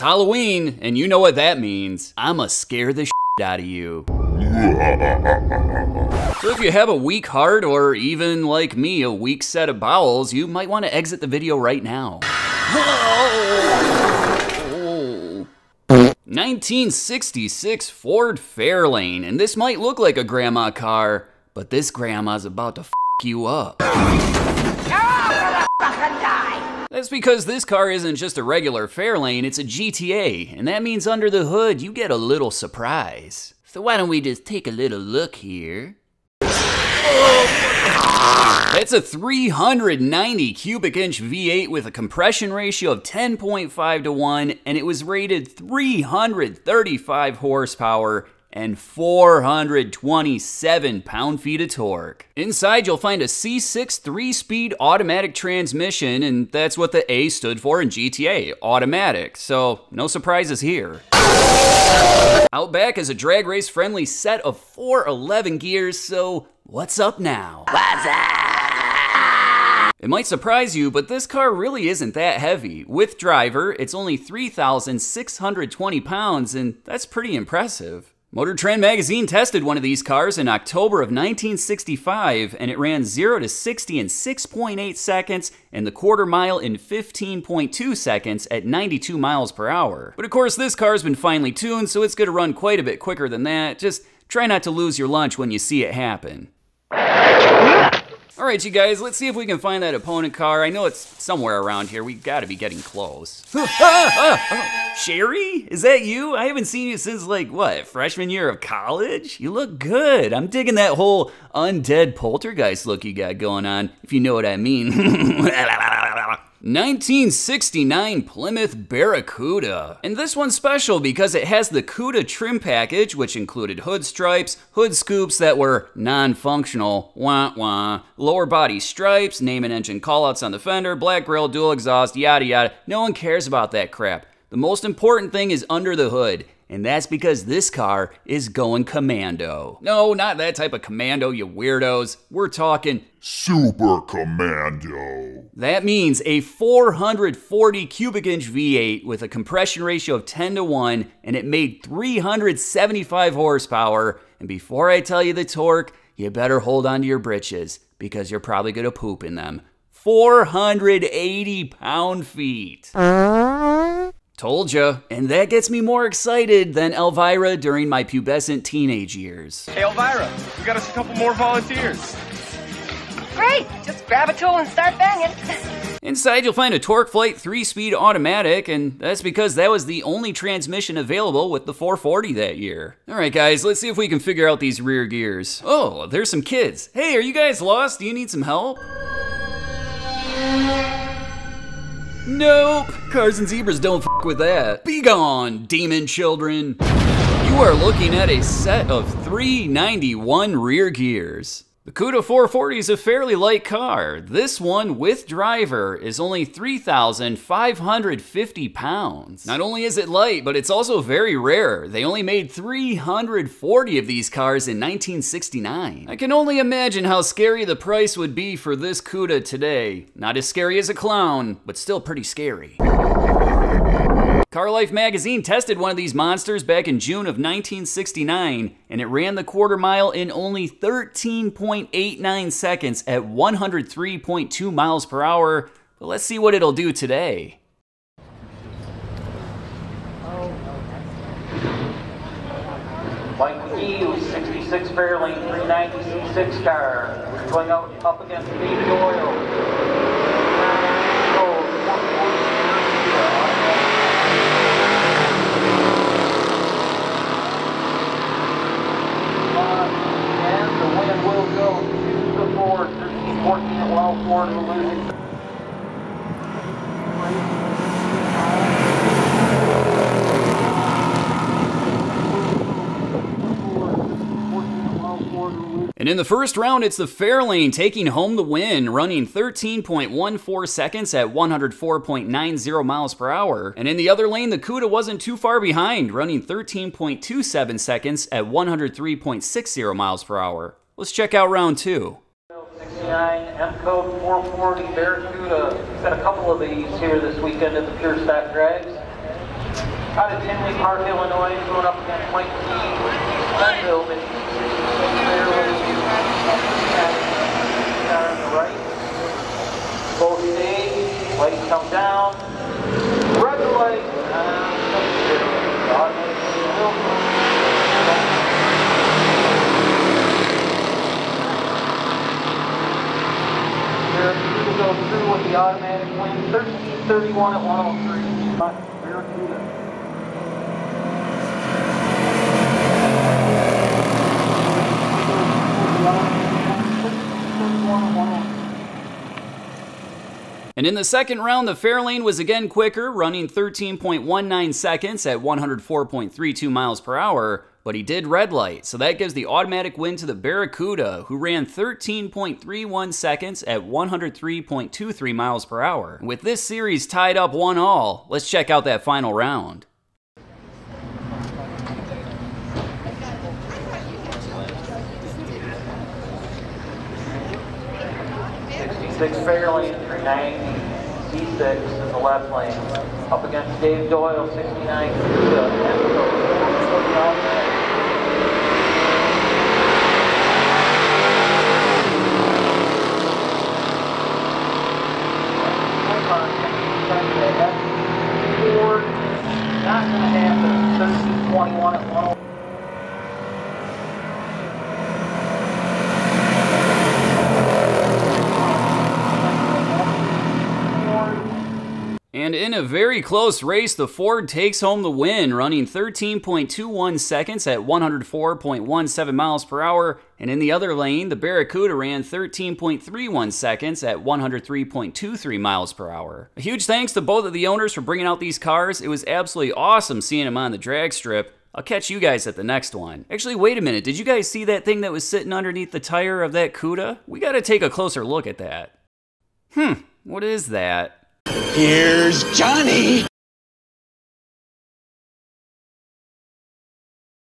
Halloween, and you know what that means. I'ma scare the out of you. So if you have a weak heart, or even like me, a weak set of bowels, you might want to exit the video right now. 1966 Ford Fairlane, and this might look like a grandma car, but this grandma's about to f you up. That's because this car isn't just a regular Fairlane, it's a GTA, and that means under the hood you get a little surprise. So why don't we just take a little look here. That's a 390 cubic inch V8 with a compression ratio of 10.5 to 1, and it was rated 335 horsepower and 427 pound-feet of torque. Inside, you'll find a C6 3-speed automatic transmission, and that's what the A stood for in GTA, automatic, so no surprises here. Out back is a drag race friendly set of 411 gears, so what's up now? What's up? It might surprise you, but this car really isn't that heavy. With driver, it's only 3,620 pounds, and that's pretty impressive. Motor Trend magazine tested one of these cars in October of 1965, and it ran 0 to 60 in 6.8 seconds and the quarter mile in 15.2 seconds at 92 miles per hour. But of course, this car's been finely tuned, so it's gonna run quite a bit quicker than that. Just try not to lose your lunch when you see it happen. All right, you guys, let's see if we can find that opponent car. I know it's somewhere around here. We gotta be getting close. Sherry? Is that you? I haven't seen you since, like, what, freshman year of college? You look good. I'm digging that whole undead poltergeist look you got going on, if you know what I mean. 1969 Plymouth Barracuda. And this one's special because it has the Cuda trim package, which included hood stripes, hood scoops that were non-functional, wah-wah, lower body stripes, name and engine callouts on the fender, black grille, dual exhaust, yada yada. No one cares about that crap. The most important thing is under the hood, and that's because this car is going commando. No, not that type of commando, you weirdos. We're talking Super Commando. That means a 440 cubic inch V8 with a compression ratio of 10 to 1, and it made 375 horsepower. And before I tell you the torque, you better hold on to your britches, because you're probably gonna poop in them. 480 pound-feet. Told ya. And that gets me more excited than Elvira during my pubescent teenage years. Hey Elvira, we got us a couple more volunteers. Great, just grab a tool and start banging. Inside you'll find a TorqueFlite 3-speed automatic, and that's because that was the only transmission available with the 440 that year. Alright guys, let's see if we can figure out these rear gears. Oh, there's some kids. Hey, are you guys lost? Do you need some help? Nope, cars and zebras don't f with that. Be gone, demon children. You are looking at a set of 391 rear gears. The Cuda 440 is a fairly light car. This one, with driver, is only 3,550 pounds. Not only is it light, but it's also very rare. They only made 340 of these cars in 1969. I can only imagine how scary the price would be for this Cuda today. Not as scary as a clown, but still pretty scary. Car Life magazine tested one of these monsters back in June of 1969, and it ran the quarter mile in only 13.89 seconds at 103.2 miles per hour. But let's see what it'll do today. Mike McGee, 66 Fairlane 390 C6 car, going out up against David Oil. And the wind will go to the Ford, 13-14 at Wild Ford, we're losing. And in the first round, it's the Fairlane taking home the win, running 13.14 seconds at 104.90 miles per hour. And in the other lane, the Cuda wasn't too far behind, running 13.27 seconds at 103.60 miles per hour. Let's check out round two. 69 M code 440 Barracuda. Got a couple of these here this weekend at the Pure Stock Drags. Out of Tinley Park, Illinois, going up against Mike That building. Car on the right. Both stage, lights come down. Red light. Barracuda goes through with the automatic wind, 1331 at 103. Barracuda. And in the second round, the Fairlane was again quicker, running 13.19 seconds at 104.32 miles per hour, but he did red light, so that gives the automatic win to the Barracuda, who ran 13.31 seconds at 103.23 miles per hour. With this series tied up 1-1, let's check out that final round. Six Fairlane, 390, C6 in the left lane. Up against Dave Doyle, 69 Cuda. Ford, not going to happen. 1321 at 101. And in a very close race, the Ford takes home the win, running 13.21 seconds at 104.17 miles per hour. And in the other lane, the Barracuda ran 13.31 seconds at 103.23 miles per hour. A huge thanks to both of the owners for bringing out these cars. It was absolutely awesome seeing them on the drag strip. I'll catch you guys at the next one. Actually, wait a minute. Did you guys see that thing that was sitting underneath the tire of that Cuda? We gotta take a closer look at that. What is that? Here's Johnny!